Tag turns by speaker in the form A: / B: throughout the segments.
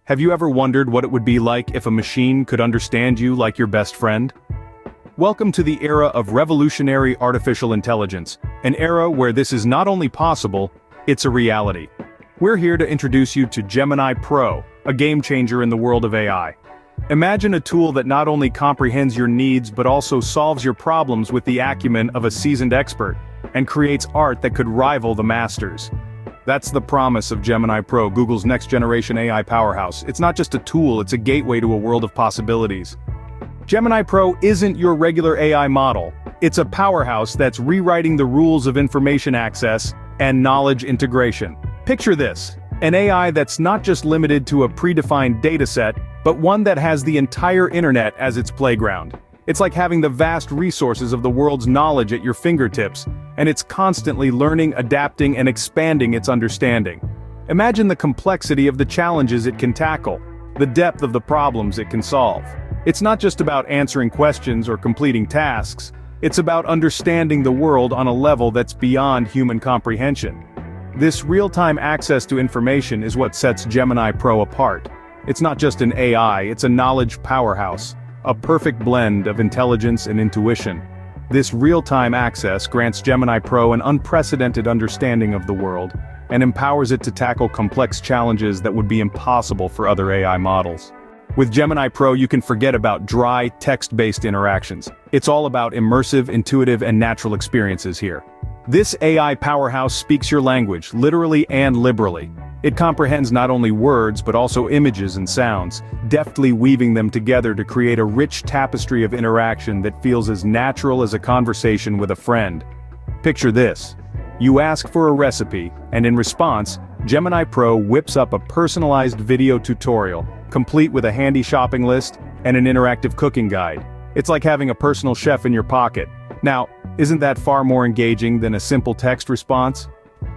A: Have you ever wondered what it would be like if a machine could understand you like your best friend? Welcome to the era of revolutionary artificial intelligence, an era where this is not only possible, it's a reality. We're here to introduce you to Gemini Pro, a game changer in the world of AI. Imagine a tool that not only comprehends your needs but also solves your problems with the acumen of a seasoned expert, and creates art that could rival the masters. That's the promise of Gemini Pro, Google's next-generation AI powerhouse. It's not just a tool, it's a gateway to a world of possibilities. Gemini Pro isn't your regular AI model. It's a powerhouse that's rewriting the rules of information access and knowledge integration. Picture this, an AI that's not just limited to a predefined dataset, but one that has the entire internet as its playground. It's like having the vast resources of the world's knowledge at your fingertips, and it's constantly learning, adapting, and expanding its understanding. Imagine the complexity of the challenges it can tackle, the depth of the problems it can solve. It's not just about answering questions or completing tasks, it's about understanding the world on a level that's beyond human comprehension. This real-time access to information is what sets Gemini Pro apart. It's not just an AI, it's a knowledge powerhouse, a perfect blend of intelligence and intuition. This real-time access grants Gemini Pro an unprecedented understanding of the world, and empowers it to tackle complex challenges that would be impossible for other AI models. With Gemini Pro, you can forget about dry, text-based interactions. It's all about immersive, intuitive, and natural experiences here. This AI powerhouse speaks your language, literally and liberally. It comprehends not only words but also images and sounds, deftly weaving them together to create a rich tapestry of interaction that feels as natural as a conversation with a friend. Picture this. You ask for a recipe, and in response, Gemini Pro whips up a personalized video tutorial, complete with a handy shopping list and an interactive cooking guide. It's like having a personal chef in your pocket. Now, isn't that far more engaging than a simple text response?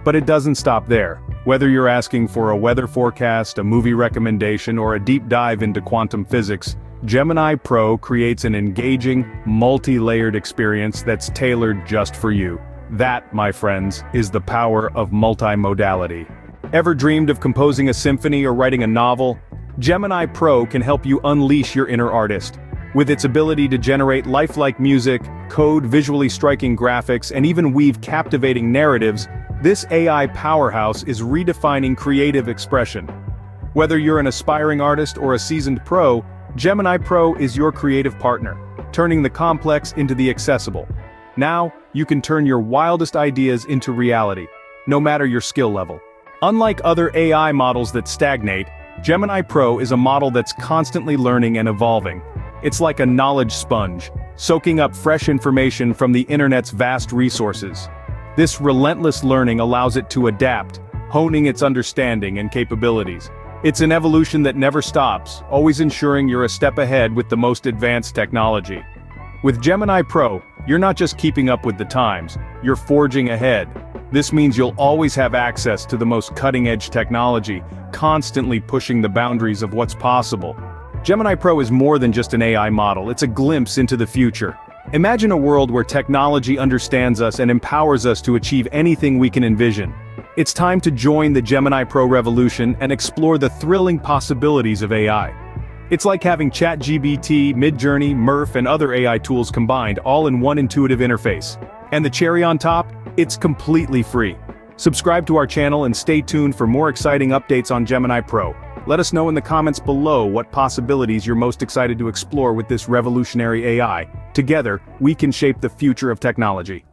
A: But it doesn't stop there. Whether you're asking for a weather forecast, a movie recommendation, or a deep dive into quantum physics, Gemini Pro creates an engaging, multi-layered experience that's tailored just for you. That, my friends, is the power of multimodality. Ever dreamed of composing a symphony or writing a novel? Gemini Pro can help you unleash your inner artist. With its ability to generate lifelike music, code visually striking graphics, and even weave captivating narratives, this AI powerhouse is redefining creative expression. Whether you're an aspiring artist or a seasoned pro, Gemini Pro is your creative partner, turning the complex into the accessible. Now, you can turn your wildest ideas into reality, no matter your skill level. Unlike other AI models that stagnate, Gemini Pro is a model that's constantly learning and evolving. It's like a knowledge sponge, soaking up fresh information from the internet's vast resources. This relentless learning allows it to adapt, honing its understanding and capabilities. It's an evolution that never stops, always ensuring you're a step ahead with the most advanced technology. With Gemini Pro, you're not just keeping up with the times, you're forging ahead. This means you'll always have access to the most cutting-edge technology, constantly pushing the boundaries of what's possible. Gemini Pro is more than just an AI model, it's a glimpse into the future. Imagine a world where technology understands us and empowers us to achieve anything we can envision. It's time to join the Gemini Pro revolution and explore the thrilling possibilities of AI. It's like having ChatGPT, Midjourney, Murf, and other AI tools combined, all in one intuitive interface. And the cherry on top? It's completely free. Subscribe to our channel and stay tuned for more exciting updates on Gemini Pro. Let us know in the comments below what possibilities you're most excited to explore with this revolutionary AI. Together, we can shape the future of technology.